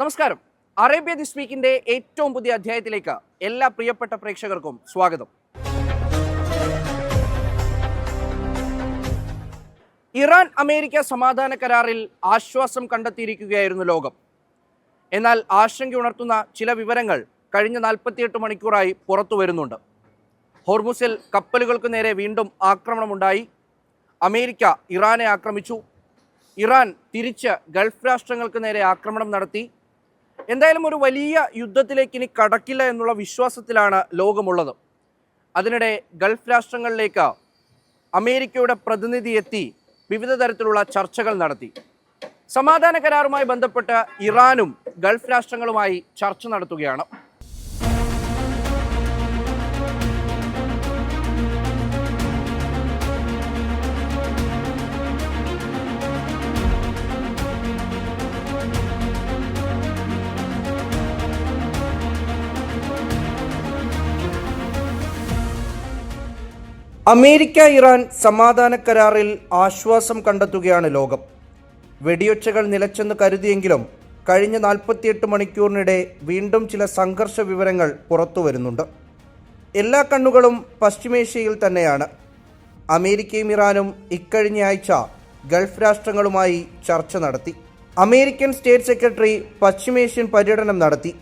നമസ്കാരം. Arabia this വീക്കിന്റെ ഏറ്റവും പുതിയ അധ്യായത്തിലേക്ക് എല്ലാ പ്രിയപ്പെട്ട പ്രേക്ഷകർക്കും സ്വാഗതം. ഇറാൻ അമേരിക്ക സമാധാന കരാറിൽ ആശ്വാസം കണ്ടെത്തിയിരിക്കുകയായിരുന്നു ലോകം. എന്നാൽ ആശങ്കയുണർത്തുന്ന ചില വിവരങ്ങൾ കഴിഞ്ഞ 48 മണിക്കൂറായി പുറത്തു വരുന്നുണ്ട്. ഹോർമുസിൽ കപ്പലുകൾക്ക് നേരെ വീണ്ടും ആക്രമണമുണ്ടായി. അമേരിക്ക ഇറാനെ ആക്രമിച്ചു. ഇറാൻ തിരിച്ച് ഗൾഫ് രാഷ്ട്രങ്ങൾക്ക് നേരെ ആക്രമണം നടത്തി. എന്തായാലും ഒരു വലിയ യുദ്ധത്തിലേക്ക് ഇനി കടക്കില്ല എന്നുള്ള വിശ്വാസത്തിലാണ് ലോകമുള്ളത്. അതിനിടെ ഗൾഫ് രാഷ്ട്രങ്ങളിലേക്ക് അമേരിക്കയുടെ പ്രതിനിധി എത്തി വിവിധ തരത്തിലുള്ള ചർച്ചകൾ നടത്തി. സമാധാന കരാറുമായി ബന്ധപ്പെട്ട് ഇറാനും ഗൾഫ് രാഷ്ട്രങ്ങളുമായി ചർച്ച നടത്തുകയാണ്. അമേരിക്ക ഇറാൻ സമാധാന കരാറിൽ ആശ്വാസം കണ്ടെത്തുകയാണ് ലോകം. വെടിയൊച്ചകൾ നിലച്ചെന്ന് കരുതിയെങ്കിലും കഴിഞ്ഞ 48 മണിക്കൂറിനിടെ വീണ്ടും ചില സംഘർഷ വിവരങ്ങൾ പുറത്തു വരുന്നുണ്ട്. എല്ലാ കണ്ണുകളും പശ്ചിമേഷ്യയിൽ തന്നെയാണ്. അമേരിക്കയും ഇറാനും ഇക്കഴിഞ്ഞ ആഴ്ച ഗൾഫ് രാഷ്ട്രങ്ങളുമായി ചർച്ച നടത്തി. അമേരിക്കൻ സ്റ്റേറ്റ് സെക്രട്ടറി പശ്ചിമേഷ്യൻ പര്യടനം നടത്തി.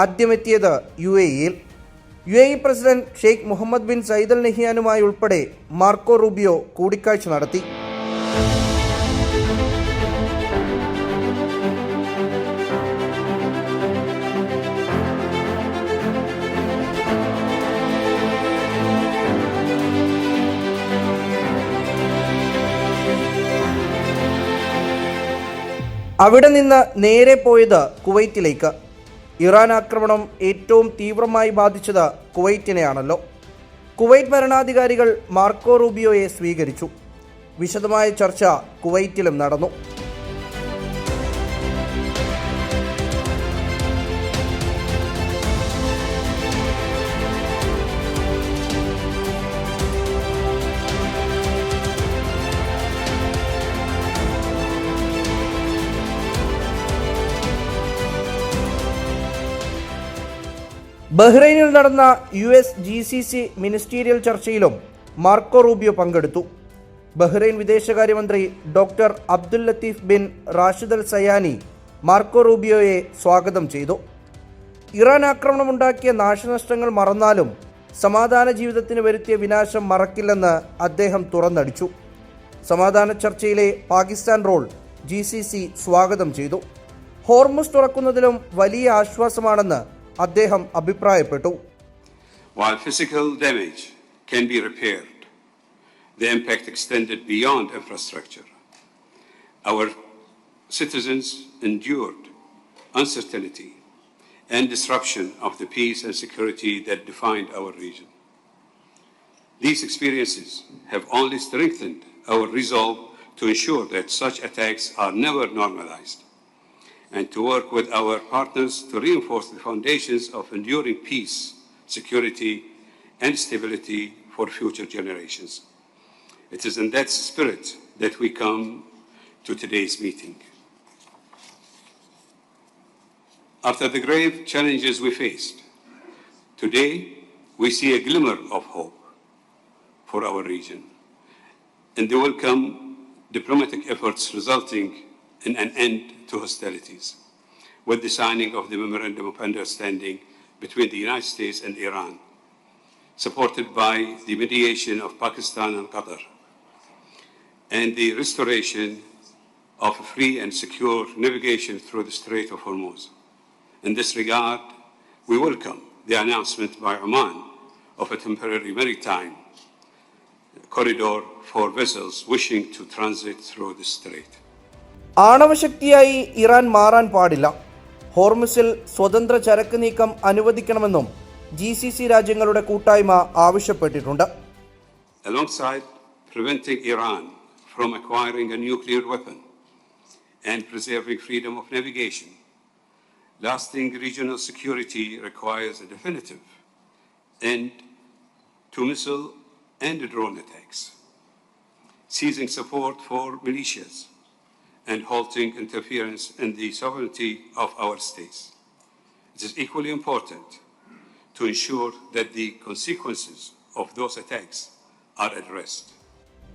ആദ്യമെത്തിയത് UAE-യിൽ. UAE president Sheikh Mohamed bin Sayyid Al നഹിയാനുമായി ഉൾപ്പെടെ മാർക്കോ റൂബിയോ കൂടിക്കാഴ്ച നടത്തി. അവിടെ നിന്ന് നേരെ പോയത് കുവൈറ്റിലേക്ക്. ഇറാൻ ആക്രമണം ഏറ്റവും തീവ്രമായി ബാധിച്ചത് കുവൈറ്റിനെയാണല്ലോ. കുവൈറ്റ് ഭരണാധികാരികൾ മാർക്കോ റൂബിയോയെ സ്വീകരിച്ചു. വിശദമായ ചർച്ച കുവൈറ്റിലും നടന്നു. ബഹ്റൈനിൽ നടന്ന US GCC മിനിസ്റ്റീരിയൽ ചർച്ചയിലും മാർക്കോ റൂബിയോ പങ്കെടുത്തു. ബഹ്റൈൻ വിദേശകാര്യമന്ത്രി doctor Abdul Latif bin Rashid Al Zayani Marco റൂബിയോയെ സ്വാഗതം ചെയ്തു. ഇറാൻ ആക്രമണമുണ്ടാക്കിയ നാശനഷ്ടങ്ങൾ മറന്നാലും സമാധാന ജീവിതത്തിന് വരുത്തിയ വിനാശം മറക്കില്ലെന്ന് അദ്ദേഹം തുറന്നടിച്ചു. സമാധാന ചർച്ചയിലെ പാകിസ്ഥാൻ റോൾ GCC സ്വാഗതം ചെയ്തു. ഹോർമുസ് തുറക്കുന്നതിലും വലിയ ആശ്വാസമാണെന്ന് അദ്ദേഹം അഭിപ്രായപ്പെട്ടു. While physical damage can be repaired, the impact extended beyond infrastructure. Our citizens endured uncertainty and disruption of the peace and security that defined our region. These experiences have only strengthened our resolve to ensure that such attacks are never normalized, and to work with our partners to reinforce the foundations of enduring peace, security, and stability for future generations. It is in that spirit that we come to today's meeting. After the grave challenges we faced, today we see a glimmer of hope for our region, and the welcome diplomatic efforts resulting in an end to hostilities, with the signing of the Memorandum of Understanding between the United States and Iran, supported by the mediation of Pakistan and Qatar, and the restoration of free and secure navigation through the Strait of Hormuz. In this regard, we welcome the announcement by Oman of a temporary maritime corridor for vessels wishing to transit through the strait. ആണവശക്തിയായി Iran മാറാൻ പാടില്ല. ഹോർമുസിൽ സ്വതന്ത്ര ചരക്ക് നീക്കം അനുവദിക്കണമെന്നും GCC രാജ്യങ്ങളുടെ കൂട്ടായ്മ ആവശ്യപ്പെട്ടിട്ടുണ്ട്. Alongside preventing Iran from acquiring a nuclear weapon and preserving freedom of navigation, lasting regional security requires a definitive end to missile and drone attacks, seizing support for militias, and halting interference in the sovereignty of our states. It is equally important to ensure that the consequences of those attacks are addressed.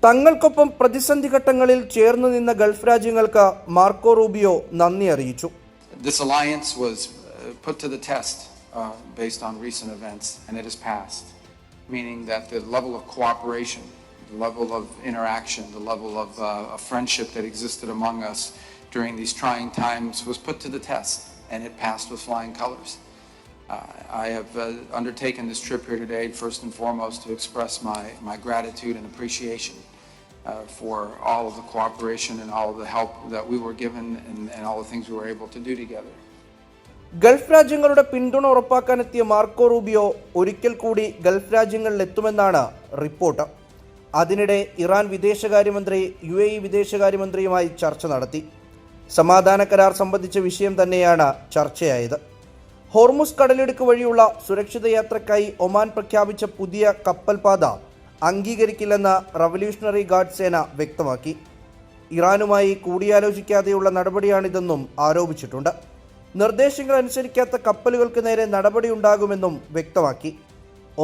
തങ്ങൾക്കൊപ്പം പ്രതിസന്ധി ഘട്ടങ്ങളിൽ ചേർന്ന് നിന്ന Gulf രാജ്യങ്ങൾക്ക് Marco Rubio നന്ദി അറിയിച്ചു. This alliance was put to the test based on recent events, and it has passed, meaning that the level of cooperation, the level of interaction, the level of friendship that existed among us during these trying times was put to the test, and it passed with flying colors. I have undertaken this trip here today first and foremost to express my gratitude and appreciation for all of the cooperation and all of the help that we were given and all the things we were able to do together. Gulf രാജ്യങ്ങളുടെ പിന്തുണ ഉറപ്പാക്കാനെത്തിയ Marco Rubio ഒരിക്കൽ കൂടി Gulf രാജ്യങ്ങളിലെത്തുമെന്നാണ് report. അതിനിടെ Iran വിദേശകാര്യമന്ത്രി UAE വിദേശകാര്യമന്ത്രിയുമായി ചർച്ച നടത്തി. സമാധാന കരാർ സംബന്ധിച്ച വിഷയം തന്നെയാണ് ചർച്ചയായത്. ഹോർമുസ് കടലിടുക്ക് വഴിയുള്ള സുരക്ഷിത യാത്രയ്ക്കായി ഒമാൻ പ്രഖ്യാപിച്ച പുതിയ കപ്പൽപാത അംഗീകരിക്കില്ലെന്ന് റവല്യൂഷണറി ഗാർഡ് സേന വ്യക്തമാക്കി. ഇറാനുമായി കൂടിയാലോചിക്കാതെയുള്ള നടപടിയാണിതെന്നും ആരോപിച്ചിട്ടുണ്ട്. നിർദ്ദേശങ്ങൾ അനുസരിക്കാത്ത കപ്പലുകൾക്ക് നേരെ നടപടിയുണ്ടാകുമെന്നും വ്യക്തമാക്കി.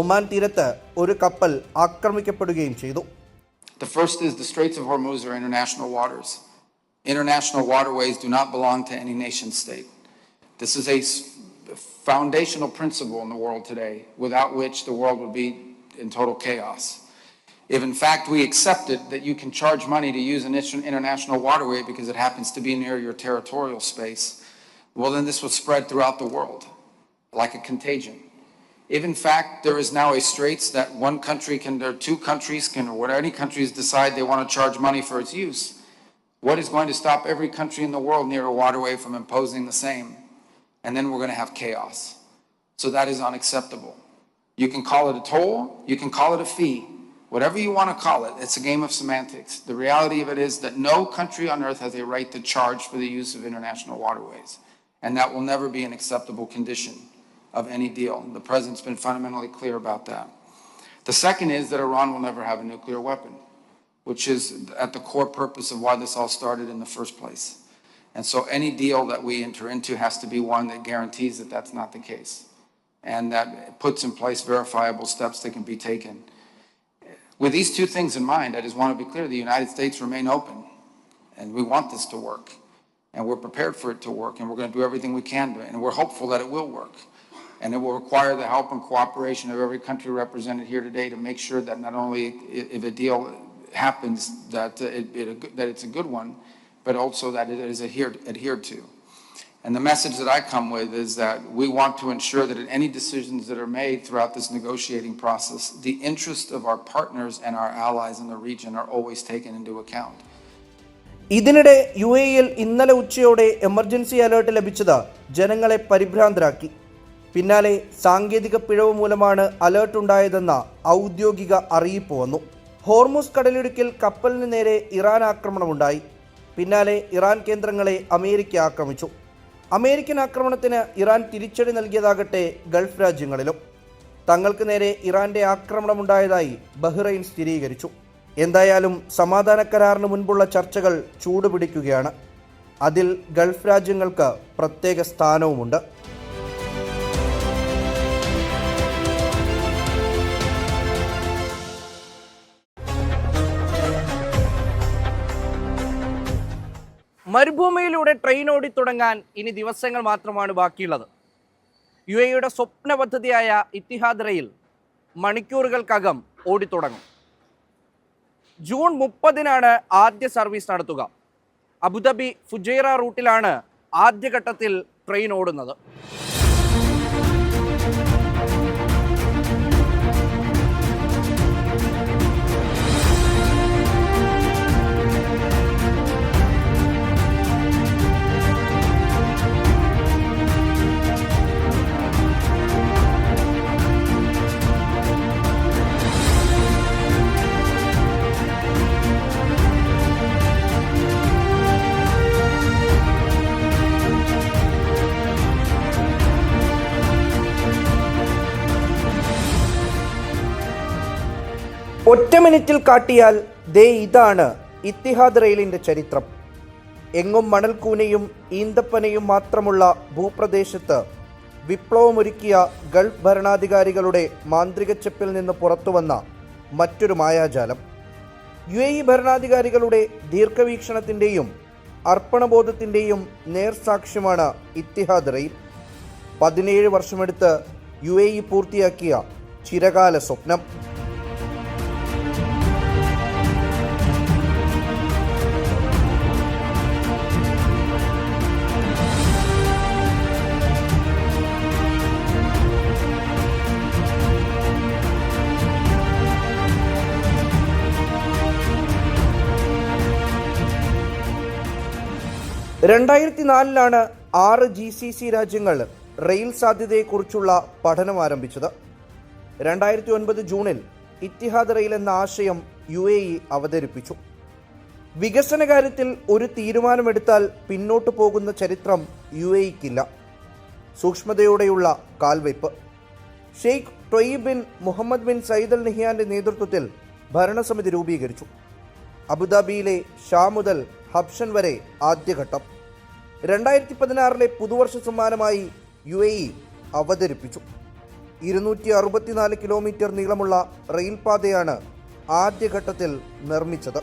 ഒമാൻ തീരത്ത് ഒരു കപ്പൽ ആക്രമിക്കപ്പെടുകയും ചെയ്തു. The first is the Straits of Hormuz are international waters. International waterways do not belong to any nation state. This is a foundational principle in the world today, without which the world would be in total chaos. If in fact we accepted that you can charge money to use an international waterway because it happens to be near your territorial space, well then this would spread throughout the world like a contagion. If in fact there is now a straits that one country can, or two countries can, or what any countries decide they want to charge money for its use, what is going to stop every country in the world near a waterway from imposing the same? And then we're going to have chaos. So that is unacceptable. You can call it a toll, you can call it a fee, whatever you want to call it. It's a game of semantics. The reality of it is that no country on earth has a right to charge for the use of international waterways. And that will never be an acceptable condition of any deal. The president's been fundamentally clear about that. The second is that Iran will never have a nuclear weapon, which is at the core purpose of why this all started in the first place. And so any deal that we enter into has to be one that guarantees that that's not the case, and that puts in place verifiable steps that can be taken. With these two things in mind, I just want to be clear, the United States remain open, and we want this to work, and we're prepared for it to work, and we're going to do everything we can do, and we're hopeful that it will work. And it will require the help and cooperation of every country represented here today to make sure that not only if a deal happens that it's a good one, but also that it is adhered to. And the message that I come with is that we want to ensure that in any decisions that are made throughout this negotiating process, the interests of our partners and our allies in the region are always taken into account. ഇതിനിടെ UAEയിൽ ഇന്നലെ ഉച്ചയോടെ emergency alert ലഭിച്ചത് ജനങ്ങളെ പരിഭ്രാന്തരാക്കി. പിന്നാലെ സാങ്കേതിക പിഴവ് മൂലമാണ് alert ഉണ്ടായതെന്ന ഔദ്യോഗിക അറിയിപ്പ് വന്നു. ഹോർമുസ് കടലിടുക്കിൽ കപ്പലിന് നേരെ ഇറാൻ ആക്രമണമുണ്ടായി. പിന്നാലെ ഇറാൻ കേന്ദ്രങ്ങളെ അമേരിക്ക ആക്രമിച്ചു. അമേരിക്കൻ ആക്രമണത്തിന് ഇറാൻ തിരിച്ചടി നൽകിയതാകട്ടെ ഗൾഫ് രാജ്യങ്ങളിലും. തങ്ങൾക്ക് നേരെ ഇറാന്റെ ആക്രമണമുണ്ടായതായി ബഹ്റൈൻ സ്ഥിരീകരിച്ചു. എന്തായാലും സമാധാന കരാറിന് മുൻപുള്ള ചർച്ചകൾ ചൂടുപിടിക്കുകയാണ്. അതിൽ ഗൾഫ് രാജ്യങ്ങൾക്ക് പ്രത്യേക സ്ഥാനവുമുണ്ട്. മരുഭൂമിയിലൂടെ ട്രെയിൻ ഓടിത്തുടങ്ങാൻ ഇനി ദിവസങ്ങൾ മാത്രമാണ് ബാക്കിയുള്ളത്. UAEയുടെ സ്വപ്ന പദ്ധതിയായ ഇത്തിഹാദ് റെയിൽ മണിക്കൂറുകൾക്കകം ഓടിത്തുടങ്ങും. ജൂൺ 30-നാണ് ആദ്യ സർവീസ് നടത്തുക. അബുദാബി ഫുജൈറ റൂട്ടിലാണ് ആദ്യഘട്ടത്തിൽ ട്രെയിൻ ഓടുന്നത്. ഒറ്റ മിനിറ്റിൽ കാട്ടിയാൽ ദേ ഇതാണ് ഇത്തിഹാദ് റെയിലിൻ്റെ ചരിത്രം. എങ്ങും മണൽക്കൂനയും ഈന്തപ്പനയും മാത്രമുള്ള ഭൂപ്രദേശത്ത് വിപ്ലവമൊരുക്കിയ ഗൾഫ് ഭരണാധികാരികളുടെ മാന്ത്രികച്ചെപ്പിൽ നിന്ന് പുറത്തുവന്ന മറ്റൊരു മായാജാലം. UAE ഭരണാധികാരികളുടെ ദീർഘവീക്ഷണത്തിൻ്റെയും അർപ്പണബോധത്തിൻ്റെയും നേർസാക്ഷ്യമാണ് ഇത്തിഹാദ് റെയിൽ. 17 വർഷമെടുത്ത് UAE പൂർത്തിയാക്കിയ ചിരകാല സ്വപ്നം. ലാണ് 6 GCC രാജ്യങ്ങൾ റെയിൽ സാധ്യതയെക്കുറിച്ചുള്ള പഠനം ആരംഭിച്ചത്. 2009 ജൂണിൽ ഇത്തിഹാദ് റെയിൽ എന്ന ആശയം UAE അവതരിപ്പിച്ചു. വികസന കാര്യത്തിൽ ഒരു തീരുമാനമെടുത്താൽ പിന്നോട്ടു പോകുന്ന ചരിത്രം UAEക്കില്ല. സൂക്ഷ്മതയോടെയുള്ള കാൽവയ്പ്. Sheikh Tayyib bin Muhammad bin Sayyid Al നഹിയാന്റെ നേതൃത്വത്തിൽ ഭരണസമിതി രൂപീകരിച്ചു. അബുദാബിയിലെ ഷാ മുതൽ ഹബ്ഷൻ വരെ ആദ്യഘട്ടം. 2016 പുതുവർഷ സമ്മാനമായി UAE അവതരിപ്പിച്ചു. 264 കിലോമീറ്റർ നീളമുള്ള റെയിൽ പാതയാണ് ആദ്യഘട്ടത്തിൽ നിർമ്മിച്ചത്.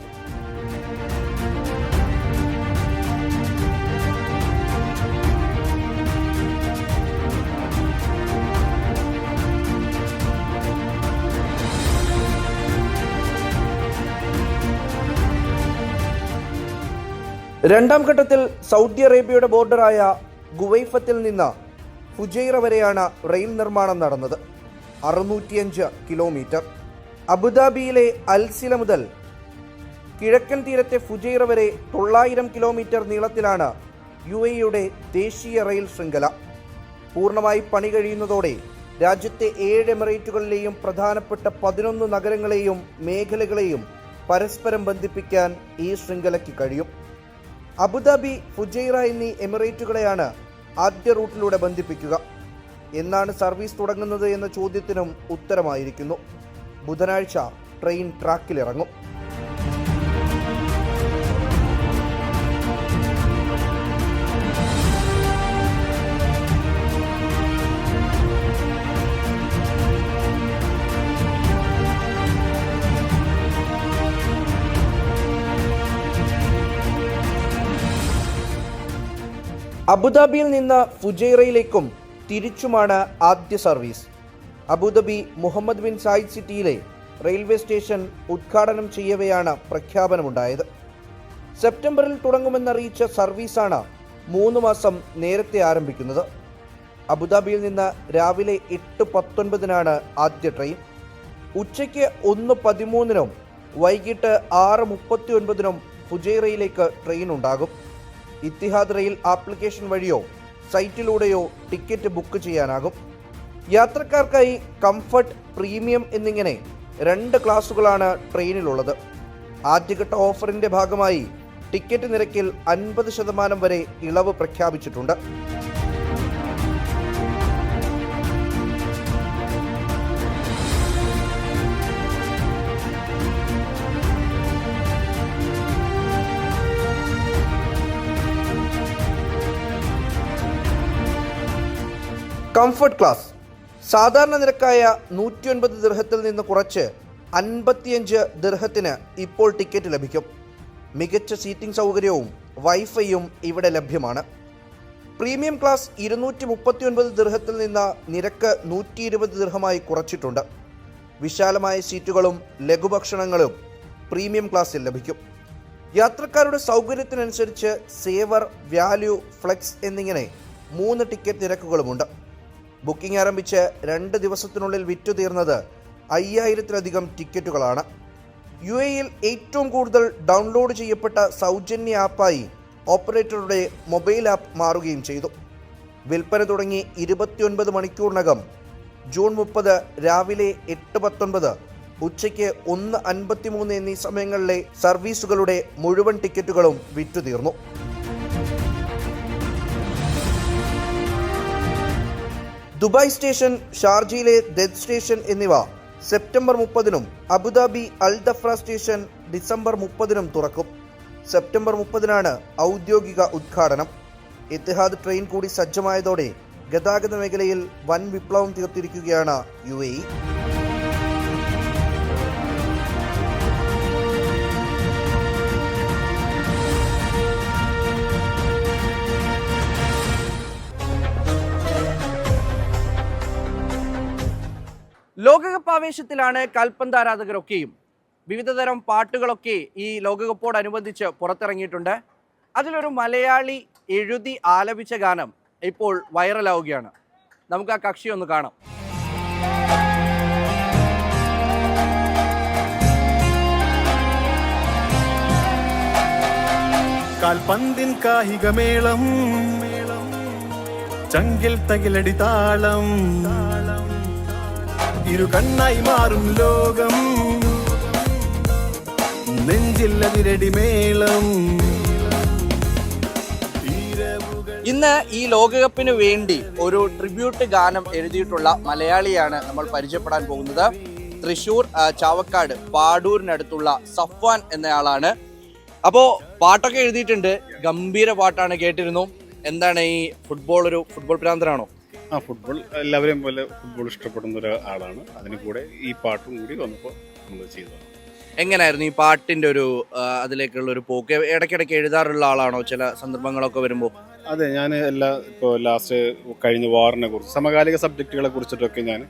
രണ്ടാം ഘട്ടത്തിൽ സൗദി അറേബ്യയുടെ ബോർഡറായ ഗുവൈഫത്തിൽ നിന്ന് ഫുജൈറ വരെയാണ് റെയിൽ നിർമ്മാണം നടന്നത്. 605 കിലോമീറ്റർ. അബുദാബിയിലെ അൽസില മുതൽ കിഴക്കൻ തീരത്തെ ഫുജൈറ വരെ 900 കിലോമീറ്റർ നീളത്തിലാണ് UAEയുടെ ദേശീയ റെയിൽ ശൃംഖല. പൂർണ്ണമായി പണി കഴിയുന്നതോടെ രാജ്യത്തെ 7 എമിറേറ്റുകളിലെയും പ്രധാനപ്പെട്ട 11 നഗരങ്ങളെയും മേഖലകളെയും പരസ്പരം ബന്ധിപ്പിക്കാൻ ഈ ശൃംഖലയ്ക്ക് കഴിയും. അബുദാബി, ഫുജൈറ എന്നീ എമിറേറ്റുകളെയാണ് ആദ്യ റൂട്ടിലൂടെ ബന്ധിപ്പിക്കുക. എന്നാണ് സർവീസ് തുടങ്ങുന്നത് എന്ന ചോദ്യത്തിനും ഉത്തരമായിരിക്കുന്നു. ബുധനാഴ്ച ട്രെയിൻ ട്രാക്കിലിറങ്ങും. അബുദാബിയിൽ നിന്ന് ഫുജൈറയിലേക്കും തിരിച്ചുമാണ് ആദ്യ service. Abu Dhabi Muhammad bin Zayed സിറ്റിയിലെ റെയിൽവേ സ്റ്റേഷൻ ഉദ്ഘാടനം ചെയ്യവെയാണ് പ്രഖ്യാപനമുണ്ടായത്. സെപ്റ്റംബറിൽ തുടങ്ങുമെന്നറിയിച്ച സർവീസാണ് 3 മാസം നേരത്തെ ആരംഭിക്കുന്നത്. അബുദാബിയിൽ നിന്ന് രാവിലെ 8:19 ആദ്യ ട്രെയിൻ. ഉച്ചയ്ക്ക് 1:13 വൈകിട്ട് 6:39 ഫുജൈറയിലേക്ക് ട്രെയിൻ ഉണ്ടാകും. ഇത്തിഹാദ് റെയിൽ ആപ്ലിക്കേഷൻ വഴിയോ സൈറ്റിലൂടെയോ ടിക്കറ്റ് ബുക്ക് ചെയ്യാനാകും. യാത്രക്കാർക്കായി കംഫർട്ട്, പ്രീമിയം എന്നിങ്ങനെ 2 ക്ലാസുകളാണ് ട്രെയിനിലുള്ളത്. ആദ്യഘട്ട ഓഫറിന്റെ ഭാഗമായി ടിക്കറ്റ് നിരക്കിൽ 50% വരെ ഇളവ് പ്രഖ്യാപിച്ചിട്ടുണ്ട്. കംഫർട്ട് ക്ലാസ് സാധാരണ നിരക്കായ 109 ദിർഹത്തിൽ നിന്ന് കുറച്ച് 55 ദിർഹത്തിന് ഇപ്പോൾ ടിക്കറ്റ് ലഭിക്കും. മികച്ച സീറ്റിംഗ് സൗകര്യവും വൈഫൈയും ഇവിടെ ലഭ്യമാണ്. പ്രീമിയം ക്ലാസ് 239 ദിർഹത്തിൽ നിന്ന് നിരക്ക് 120 ദിർഹമായി കുറച്ചിട്ടുണ്ട്. വിശാലമായ സീറ്റുകളും ലഘുഭക്ഷണങ്ങളും പ്രീമിയം ക്ലാസ്സിൽ ലഭിക്കും. യാത്രക്കാരുടെ സൗകര്യത്തിനനുസരിച്ച് സേവർ, വാല്യൂ, ഫ്ലെക്സ് എന്നിങ്ങനെ 3 ടിക്കറ്റ് നിരക്കുകളുമുണ്ട്. ബുക്കിംഗ് ആരംഭിച്ച് 2 ദിവസത്തിനുള്ളിൽ വിറ്റുതീർന്നത് 5000-ലധികം ടിക്കറ്റുകളാണ്. UAEയിൽ ഏറ്റവും കൂടുതൽ ഡൗൺലോഡ് ചെയ്യപ്പെട്ട സൗജന്യ ആപ്പായി ഓപ്പറേറ്ററുടെ മൊബൈൽ ആപ്പ് മാറുകയും ചെയ്തു. വിൽപ്പന തുടങ്ങി 29 മണിക്കൂറിനകം ജൂൺ 30 രാവിലെ 8:19, ഉച്ചയ്ക്ക് 1:53 എന്നീ സമയങ്ങളിലെ സർവീസുകളുടെ മുഴുവൻ ടിക്കറ്റുകളും വിറ്റുതീർന്നു. ദുബായ് സ്റ്റേഷൻ, ഷാർജയിലെ ദെദ് സ്റ്റേഷൻ എന്നിവ സെപ്റ്റംബർ 30-നും Abu Dhabi Al Dhafra station December 30-നും തുറക്കും. സെപ്റ്റംബർ 30-നാണ് ഔദ്യോഗിക ഉദ്ഘാടനം. എത്തിഹാദ് ട്രെയിൻ കൂടി സജ്ജമായതോടെ ഗതാഗത മേഖലയിൽ വൻ വിപ്ലവം തീർത്തിരിക്കുകയാണ് UAE. ലോകകപ്പ് ആവേശത്തിലാണ് കാൽപന്ത് ആരാധകരൊക്കെയും. വിവിധതരം പാട്ടുകളൊക്കെ ഈ ലോകകപ്പോടനുബന്ധിച്ച് പുറത്തിറങ്ങിയിട്ടുണ്ട്. അതിലൊരു മലയാളി എഴുതി ആലപിച്ച ഗാനം ഇപ്പോൾ വൈറലാവുകയാണ്. നമുക്ക് ആ കക്ഷി ഒന്ന് കാണാം. കാൽപന്തിൻ കായികമേളം ചങ്കിൽ തകിലടി താളം ഇരു കണ്ണായി മാറും ലോകം നെഞ്ചിൽ അതിരടി മേളം. ഇന്ന് ഈ ലോകകപ്പിന് വേണ്ടി ഒരു ട്രിബ്യൂട്ട് ഗാനം എഴുതിയിട്ടുള്ള മലയാളിയാണ് നമ്മൾ പരിചയപ്പെടാൻ പോകുന്നത്. തൃശ്ശൂർ ചാവക്കാട് പാടൂരിനടുത്തുള്ള സഫ്വാൻ എന്നയാളാണ്. അപ്പോൾ പാട്ടൊക്കെ എഴുതിയിട്ടുണ്ട്, ഗംഭീര പാട്ടാണ്, കേട്ടിരുന്നു. എന്താണ് ഈ ഫുട്ബോൾ ഭ്രാന്തനാണോ? ഫുട്ബോൾ എല്ലാവരെയും പോലെ ഫുട്ബോൾ ഇഷ്ടപ്പെടുന്ന ഒരാളാണ്. അതിന് കൂടെ ഈ പാട്ടും കൂടി വന്നപ്പോൾ നമ്മൾ ചെയ്തതാണ്. എങ്ങനെയായിരുന്നു ഈ പാട്ടിന്റെ ഒരു അതിലേക്കുള്ള ഒരു പോക്ക്? ഇടയ്ക്കിടയ്ക്ക് എഴുതാറുള്ള ആളാണോ ചില സന്ദർഭങ്ങളൊക്കെ വരുമ്പോൾ? അതെ, ഞാൻ ഇപ്പോൾ ലാസ്റ്റ് കഴിഞ്ഞ വാറിനെ കുറിച്ച് സമകാലിക സബ്ജക്റ്റുകളെ കുറിച്ചിട്ടൊക്കെ ഞാൻ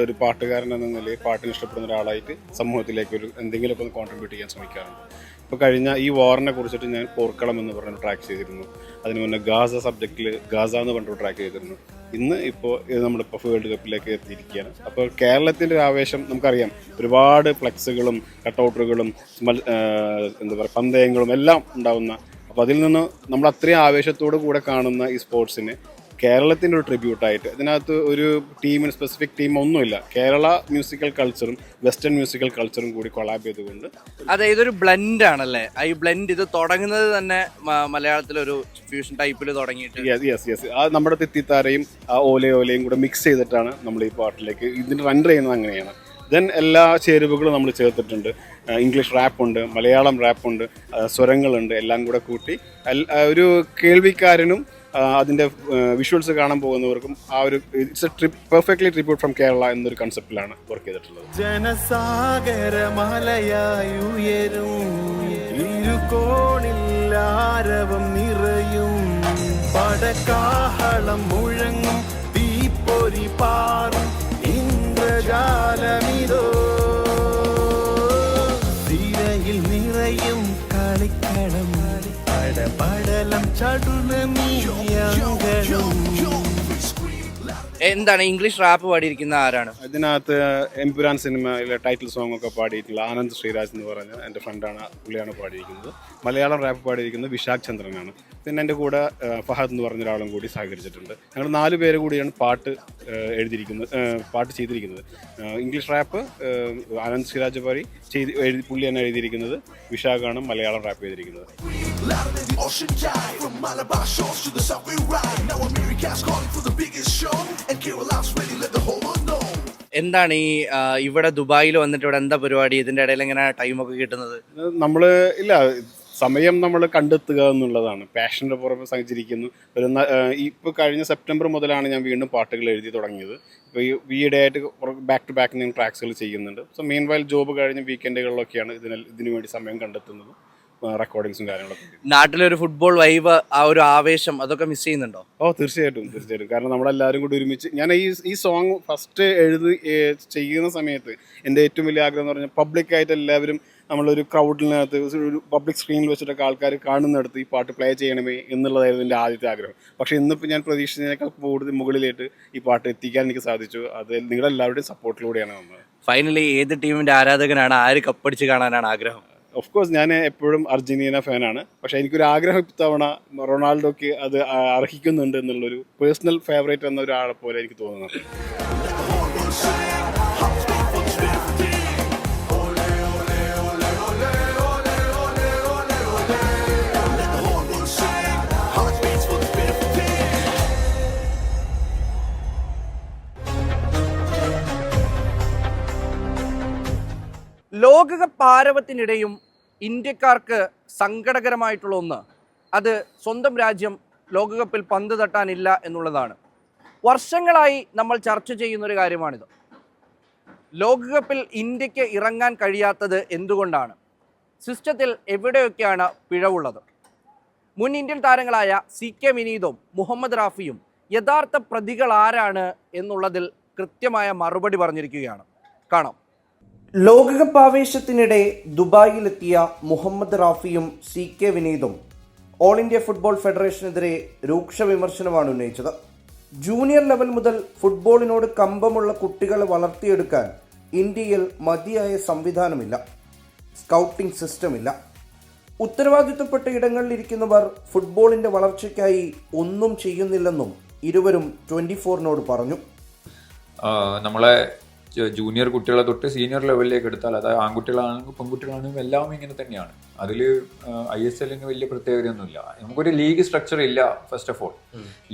ഒരു പാട്ടുകാരൻ എന്ന നിലയിൽ പാട്ടിന് ഇഷ്ടപ്പെടുന്ന ഒരാളായിട്ട് സമൂഹത്തിലേക്ക് എന്തെങ്കിലുമൊക്കെ ഒന്ന് കോൺട്രിബ്യൂട്ട് ചെയ്യാൻ ശ്രമിക്കാറുണ്ട്. ഇപ്പോൾ കഴിഞ്ഞ ഈ വാറിനെ കുറിച്ചിട്ട് ഞാൻ പോർക്കളം എന്ന് പറഞ്ഞ ട്രാക്ക് ചെയ്തിരുന്നു. അതിന് മുന്നേ ഗാസ സബ്ജക്റ്റിൽ ഗാസ എന്ന് പറഞ്ഞൊരു ട്രാക്ക് ചെയ്തിരുന്നു. ഇന്ന് ഇപ്പോൾ നമ്മളിപ്പോൾ വേൾഡ് കപ്പിലേക്ക് എത്തിയിരിക്കുകയാണ്. അപ്പോൾ കേരളത്തിൻ്റെ ഒരു ആവേശം നമുക്കറിയാം. ഒരുപാട് ഫ്ലെക്സുകളും കട്ടൗട്ടുകളും എന്താ പറയുക പന്തയങ്ങളും എല്ലാം ഉണ്ടാവുന്ന, അപ്പോൾ അതിൽ നിന്ന് നമ്മൾ അത്രയും ആവേശത്തോടു കൂടെ കാണുന്ന ഈ സ്പോർട്സിന് കേരളത്തിൻ്റെ ഒരു ട്രിബ്യൂട്ടായിട്ട് ഇതിനകത്ത് ഒരു ടീമിന് സ്പെസിഫിക് ടീം ഒന്നുമില്ല. കേരള മ്യൂസിക്കൽ കൾച്ചറും വെസ്റ്റേൺ മ്യൂസിക്കൽ കൾച്ചറും കൂടി കൊളാബ് ചെയ്തുകൊണ്ട് അതെ, ഇതൊരു ബ്ലെൻഡ് ആണല്ലേ? ഈ ബ്ലെൻഡ് ഇത് തുടങ്ങുന്നത് തന്നെ മലയാളത്തിലൊരു ഫ്യൂഷൻ ടൈപ്പിൽ തുടങ്ങിയിട്ട്. യെസ് ആ നമ്മുടെ തിത്തിത്താരയും ഓലയും കൂടെ മിക്സ് ചെയ്തിട്ടാണ് നമ്മൾ ഈ പാട്ടിലേക്ക് ഇതിന് റെൻഡർ ചെയ്യുന്നത്. അങ്ങനെയാണ്. ദെൻ എല്ലാ ചേരുവകളും നമ്മൾ ചേർത്തിട്ടുണ്ട്. ഇംഗ്ലീഷ് റാപ്പുണ്ട്, മലയാളം റാപ്പുണ്ട്, സ്വരങ്ങളുണ്ട്. എല്ലാം കൂടെ കൂട്ടി ഒരു കേൾവിക്കാരനും അതിൻ്റെ വിഷ്വൽസ് കാണാൻ പോകുന്നവർക്കും ആ ഒരു പെർഫെക്റ്റ്ലി ട്രിബ്യൂട്ട് ഫ്രം കേരള എന്നൊരു കൺസെപ്റ്റിലാണ് വർക്ക് ചെയ്തിട്ടുള്ളത്. ജനസാഗരമലയായി ഉയരും ഇരുകോണിൽ ആരവം നിറയും പടക്കാഹളം മുഴങ്ങും തീപ്പൊരി പാറും ഇന്ദ്രജാലമിതോ തിരയിൽ നിറയും കളിക്കളം പടപടലം എന്താണ് ഇംഗ്ലീഷ് റാപ്പ് പാടിയിരിക്കുന്ന ആരാണ്? അതിനകത്ത് എംപുരാൻ സിനിമയിലെ ടൈറ്റിൽ സോങ് ഒക്കെ പാടിയിട്ടുള്ള ആനന്ദ് ശ്രീരാജ് എന്ന് പറഞ്ഞ എൻ്റെ ഫ്രണ്ടാണ്. പുള്ളിയാണ് പാടിയിരിക്കുന്നത്. മലയാളം റാപ്പ് പാടിയിരിക്കുന്നത് വിശാഖ് ചന്ദ്രനാണ്. പിന്നെ എൻ്റെ കൂടെ ഫഹദ് എന്ന് പറഞ്ഞ ഒരാളും കൂടി സഹകരിച്ചിട്ടുണ്ട്. ഞങ്ങൾ 4 പേര് കൂടിയാണ് പാട്ട് ചെയ്തിരിക്കുന്നത്. ഇംഗ്ലീഷ് റാപ്പ് ആനന്ദ് ശ്രീരാജ് പാടി പുള്ളിയാണ് എഴുതിയിരിക്കുന്നത്. വിശാഖാണ് മലയാളം റാപ്പ് ചെയ്തിരിക്കുന്നത്. എന്താണ് ഈ ഇവിടെ ദുബായിൽ വന്നിട്ട് ഇവിടെ എന്താ പരിപാടി? ഇതിന്റെ ഇടയിൽ എങ്ങനെ ടൈമൊക്കെ കിട്ടുന്നത്? നമ്മൾ സമയം നമ്മൾ കണ്ടെത്തുക എന്നുള്ളതാണ്. പാഷൻ്റെ പുറമെ സഞ്ചരിക്കുന്നു. ഇപ്പോൾ കഴിഞ്ഞ സെപ്റ്റംബർ മുതലാണ് ഞാൻ വീണ്ടും പാട്ടുകൾ എഴുതി തുടങ്ങിയത്. ഇപ്പോൾ ഈയിടെ ആയിട്ട് ബാക്ക് ടു ബാക്ക് ഞാൻ ട്രാക്സുകൾ ചെയ്യുന്നുണ്ട്. സോ മെയിൻ വൈൽ ജോബ് കഴിഞ്ഞ് വീക്കെൻഡുകളിലൊക്കെയാണ് ഇതിനു വേണ്ടി സമയം കണ്ടെത്തുന്നത്. റെക്കോർഡിങ്സും കാര്യങ്ങളൊക്കെ. നാട്ടിലൊരു ഫുട്ബോൾ വൈബ്, ആ ഒരു ആവേശം അതൊക്കെ മിസ് ചെയ്യുന്നുണ്ടോ? തീർച്ചയായിട്ടും. കാരണം നമ്മളെല്ലാവരും കൂടി ഒരുമിച്ച് ഞാൻ ഈ സോങ് ഫസ്റ്റ് ചെയ്യുന്ന സമയത്ത് എൻ്റെ ഏറ്റവും വലിയ ആഗ്രഹം എന്ന് പറഞ്ഞാൽ പബ്ലിക്കായിട്ട് എല്ലാവരും നമ്മളൊരു ക്രൗഡിനകത്ത് ഒരു പബ്ലിക് സ്ക്രീനിൽ വെച്ചിട്ടൊക്കെ ആൾക്കാർ കാണുന്നിടത്ത് ഈ പാട്ട് പ്ലേ ചെയ്യണമേ എന്നുള്ളതായിരുന്നു എൻ്റെ ആദ്യത്തെ ആഗ്രഹം. പക്ഷേ ഇന്നിപ്പോൾ ഞാൻ പ്രതീക്ഷിച്ചതിനേക്കാൾ കൂടുതൽ മുകളിലേക്ക് ഈ പാട്ട് എത്തിക്കാൻ എനിക്ക് സാധിച്ചു. അത് നിങ്ങളെല്ലാവരുടെയും സപ്പോർട്ടിലൂടെയാണ് വന്നത്. ഫൈനലി ഏത് ടീമിൻ്റെ ആരാധകനാണ്? ആര് കപ്പടിച്ച് കാണാനാണ് ആഗ്രഹം? ഓഫ് കോഴ്സ് ഞാൻ എപ്പോഴും അർജന്റീന ഫാനാണ്. പക്ഷേ എനിക്കൊരു ആഗ്രഹം ഇത്തവണ റൊണാൾഡോക്ക് അത് അർഹിക്കുന്നുണ്ട് എന്നുള്ളൊരു പേഴ്സണൽ ഫേവറേറ്റ് എന്ന ഒരാളെ പോലെ എനിക്ക് തോന്നുന്നത്. ലോകകപ്പ് ആരവത്തിനിടെയും ഇന്ത്യക്കാർക്ക് സങ്കടകരമായിട്ടുള്ള ഒന്ന്, അത് സ്വന്തം രാജ്യം ലോകകപ്പിൽ പന്ത് തട്ടാനില്ല എന്നുള്ളതാണ്. വർഷങ്ങളായി നമ്മൾ ചർച്ച ചെയ്യുന്നൊരു കാര്യമാണിത്. ലോകകപ്പിൽ ഇന്ത്യക്ക് ഇറങ്ങാൻ കഴിയാത്തത് എന്തുകൊണ്ടാണ്? സിസ്റ്റത്തിൽ എവിടെയൊക്കെയാണ് പിഴവുള്ളത്? മുൻ ഇന്ത്യൻ താരങ്ങളായ CK വിനീതും മുഹമ്മദ് റാഫിയും യഥാർത്ഥ പ്രതികൾ ആരാണ് എന്നുള്ളതിൽ കൃത്യമായ മറുപടി പറഞ്ഞിരിക്കുകയാണ്. കാണാം. ലോകകപ്പ് ആവേശത്തിനിടെ ദുബായിലെത്തിയ മുഹമ്മദ് റാഫിയും CK വിനീതും ഓൾ ഇന്ത്യ ഫുട്ബോൾ ഫെഡറേഷനെതിരെ രൂക്ഷ വിമർശനമാണ് ഉന്നയിച്ചത്. ജൂനിയർ ലെവൽ മുതൽ ഫുട്ബോളിനോട് കമ്പമുള്ള കുട്ടികളെ വളർത്തിയെടുക്കാൻ ഇന്ത്യയിൽ മതിയായ സംവിധാനമില്ല, സ്കൗട്ടിംഗ് സിസ്റ്റമില്ല. ഉത്തരവാദിത്തപ്പെട്ട ഇടങ്ങളിലിരിക്കുന്നവർ ഫുട്ബോളിൻ്റെ വളർച്ചയ്ക്കായി ഒന്നും ചെയ്യുന്നില്ലെന്നും ഇരുവരും 24-നോട് പറഞ്ഞു. നമ്മളെ ജൂനിയർ കുട്ടികളെ തൊട്ട് സീനിയർ ലെവലിലേക്ക് എടുത്താൽ, അതായത് ആൺകുട്ടികളാണെങ്കിലും പെൺകുട്ടികളാണെങ്കിലും എല്ലാം ഇങ്ങനെ തന്നെയാണ്. അതിൽ ISLന് വലിയ പ്രത്യേകതയൊന്നുമില്ല. നമുക്കൊരു ലീഗ് സ്ട്രക്ചർ ഇല്ല. First of all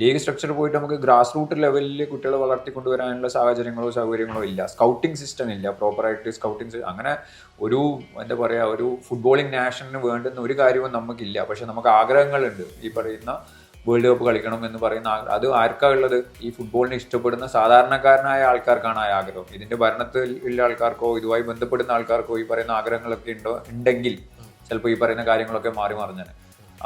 league structure പോയിട്ട് നമുക്ക് ഗ്രാസ് റൂട്ട് ലെവലിൽ കുട്ടികളെ വളർത്തിക്കൊണ്ടുവരാനുള്ള സാഹചര്യങ്ങളോ സൗകര്യങ്ങളോ ഇല്ല. സ്കൗട്ടിംഗ് സിസ്റ്റം ഇല്ല, പ്രോപ്പറായിട്ട് സ്കൗട്ടിംഗ്. അങ്ങനെ ഒരു എന്താ പറയുക, ഒരു ഫുട്ബോളിംഗ് നാഷണലിന് വേണ്ടുന്ന ഒരു കാര്യവും നമുക്കില്ല. പക്ഷെ നമുക്ക് ആഗ്രഹങ്ങളുണ്ട്. ഈ പറയുന്ന വേൾഡ് കപ്പ് കളിക്കണം എന്ന് പറയുന്ന അത് ആർക്കാ ഉള്ളത്? ഈ ഫുട്ബോളിനെ ഇഷ്ടപ്പെടുന്ന സാധാരണക്കാരനായ ആൾക്കാർക്കാണ് ആ ആഗ്രഹം. ഇതിന്റെ ഭരണത്തിൽ ഉള്ള ആൾക്കാർക്കോ ഇതുമായി ബന്ധപ്പെടുന്ന ആൾക്കാർക്കോ ഈ പറയുന്ന ആഗ്രഹങ്ങളൊക്കെ ഉണ്ടെങ്കിൽ ചിലപ്പോൾ ഈ പറയുന്ന കാര്യങ്ങളൊക്കെ മാറി മറിഞ്ഞാണ്.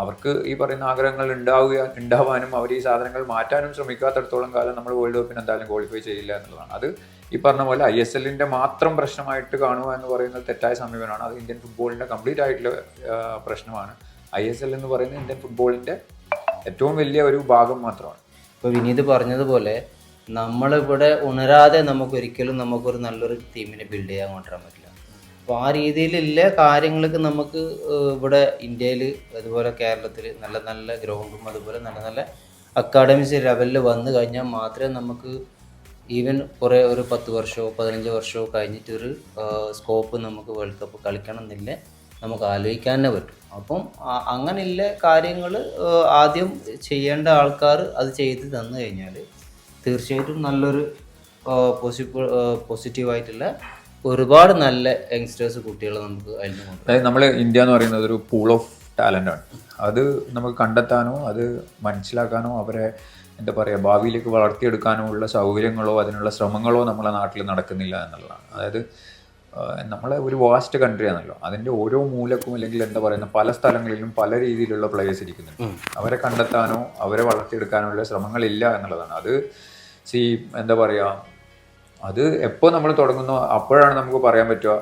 അവർക്ക് ഈ പറയുന്ന ആഗ്രഹങ്ങൾ ഉണ്ടാവാനും അവർ ഈ സാധനങ്ങൾ മാറ്റാനും ശ്രമിക്കാത്തടത്തോളം കാലം നമ്മൾ വേൾഡ് കപ്പിന് എന്തായാലും ക്വാളിഫൈ ചെയ്യില്ല എന്നുള്ളതാണ്. അത് ഈ പറഞ്ഞ പോലെ ISLന്റെ മാത്രം പ്രശ്നമായിട്ട് കാണുക എന്ന് പറയുന്നത് തെറ്റായ സമീപനമാണ്. അത് ഇന്ത്യൻ ഫുട്ബോളിന്റെ കംപ്ലീറ്റ് ആയിട്ടുള്ള പ്രശ്നമാണ്. ISL എന്ന് പറയുന്നത് ഇന്ത്യൻ ഫുട്ബോളിന്റെ ഏറ്റവും വലിയ ഒരു ഭാഗം മാത്രമാണ്. ഇപ്പോൾ വിനീത് പറഞ്ഞതുപോലെ നമ്മളിവിടെ ഉണരാതെ നമുക്കൊരു നല്ലൊരു ടീമിനെ ബിൽഡ് ചെയ്യാൻ കൊണ്ടുവരാൻ പറ്റില്ല. അപ്പോൾ ആ രീതിയിലുള്ള കാര്യങ്ങൾക്ക് നമുക്ക് ഇവിടെ ഇന്ത്യയിൽ അതുപോലെ കേരളത്തിൽ നല്ല നല്ല ഗ്രൗണ്ടും അതുപോലെ നല്ല നല്ല അക്കാഡമിക്സ് ലെവലിൽ വന്നു കഴിഞ്ഞാൽ മാത്രമേ നമുക്ക് ഈവൻ കുറേ ഒരു 10 വർഷമോ 15 വർഷമോ കഴിഞ്ഞിട്ടൊരു സ്കോപ്പ് നമുക്ക് വേൾഡ് കപ്പ് കളിക്കണം എന്നില്ല നമുക്ക് ആലോചിക്കാൻ തന്നെ പറ്റും. അപ്പം അങ്ങനെയുള്ള കാര്യങ്ങൾ ആദ്യം ചെയ്യേണ്ട ആൾക്കാർ അത് ചെയ്ത് തന്നു കഴിഞ്ഞാൽ തീർച്ചയായിട്ടും നല്ലൊരു പോസിറ്റീവായിട്ടുള്ള ഒരുപാട് നല്ല യങ്സ്റ്റേഴ്സ് കുട്ടികൾ നമുക്ക് അതിൽ നിന്ന് കൊണ്ടുവരും. അതായത് നമ്മൾ ഇന്ത്യ എന്ന് പറയുന്നത് ഒരു പൂൾ ഓഫ് ടാലൻ്റാണ്. അത് നമുക്ക് കണ്ടെത്താനോ അത് മനസ്സിലാക്കാനോ അവരെ എന്താ പറയുക ഭാവിയിലേക്ക് വളർത്തിയെടുക്കാനോ ഉള്ള സൗകര്യങ്ങളോ അതിനുള്ള ശ്രമങ്ങളോ നമ്മളെ നാട്ടിൽ നടക്കുന്നില്ല എന്നുള്ളതാണ്. അതായത് നമ്മളെ ഒരു വാസ്റ്റ് കൺട്രി ആണല്ലോ. അതിൻ്റെ ഓരോ മൂലക്കും അല്ലെങ്കിൽ എന്താ പറയുന്ന പല സ്ഥലങ്ങളിലും പല രീതിയിലുള്ള പ്ലേയേഴ്സ് ഇരിക്കുന്നുണ്ട്. അവരെ കണ്ടെത്താനോ അവരെ വളർത്തിയെടുക്കാനോ ഉള്ള ശ്രമങ്ങളില്ല എന്നുള്ളതാണ്. അത് എന്താ പറയുക, അത് എപ്പോൾ നമ്മൾ തുടങ്ങുന്നോ അപ്പോഴാണ് നമുക്ക് പറയാൻ പറ്റുക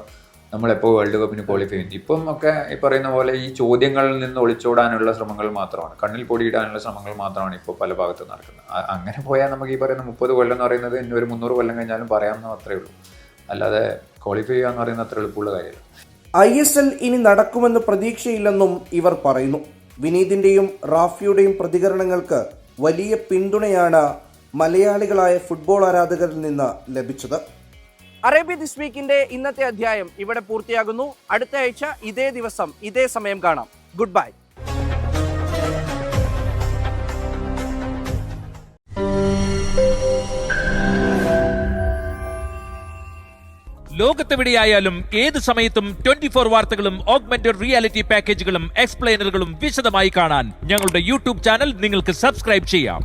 നമ്മളെപ്പോൾ വേൾഡ് കപ്പിന് ക്വാളിഫൈ ചെയ്യുന്നത്. ഇപ്പം ഒക്കെ ഈ പറയുന്ന പോലെ ഈ ചോദ്യങ്ങളിൽ നിന്ന് ഒളിച്ചോടാനുള്ള ശ്രമങ്ങൾ മാത്രമാണ്, കണ്ണിൽ പൊടിയിടാനുള്ള ശ്രമങ്ങൾ മാത്രമാണ് ഇപ്പോൾ പല ഭാഗത്തും നടക്കുന്നത്. അങ്ങനെ പോയാൽ നമുക്ക് ഈ പറയുന്ന 30 കൊല്ലം എന്ന് പറയുന്നത് ഇനി ഒരു 300 കൊല്ലം കഴിഞ്ഞാലും പറയാമെന്ന് അത്രേ ഉള്ളൂ. അല്ലാതെ ക്വാളിഫൈ ചെയ്യുക എന്ന് പറയുന്നത് അത്ര എളുപ്പമുള്ള കാര്യമല്ല. ISL ഇനി നടക്കുമെന്ന് പ്രതീക്ഷയില്ലെന്നും ഇവർ പറയുന്നു. വിനീതിൻ്റെയും റാഫിയുടെയും പ്രതികരണങ്ങൾക്ക് വലിയ പിന്തുണയാണ് മലയാളികളായ ഫുട്ബോൾ ആരാധകരിൽ നിന്ന് ലഭിച്ചത്. അറേബ്യ ദിസ് വീക്കിന്റെ ഇന്നത്തെ അധ്യായം ഇവിടെ പൂർത്തിയാകുന്നു. അടുത്ത ആഴ്ച ഇതേ ദിവസം ഇതേ സമയം കാണാം. Good bye. ലോകത്തെവിടെയായാലും ഏത് സമയത്തും 24 വാർത്തകളും ഓഗ്മെന്റഡ് റിയാലിറ്റി പാക്കേജുകളും എക്സ്പ്ലെയിനറുകളും വിശദമായി കാണാൻ ഞങ്ങളുടെ YouTube ചാനൽ നിങ്ങൾക്ക് സബ്സ്ക്രൈബ് ചെയ്യാം.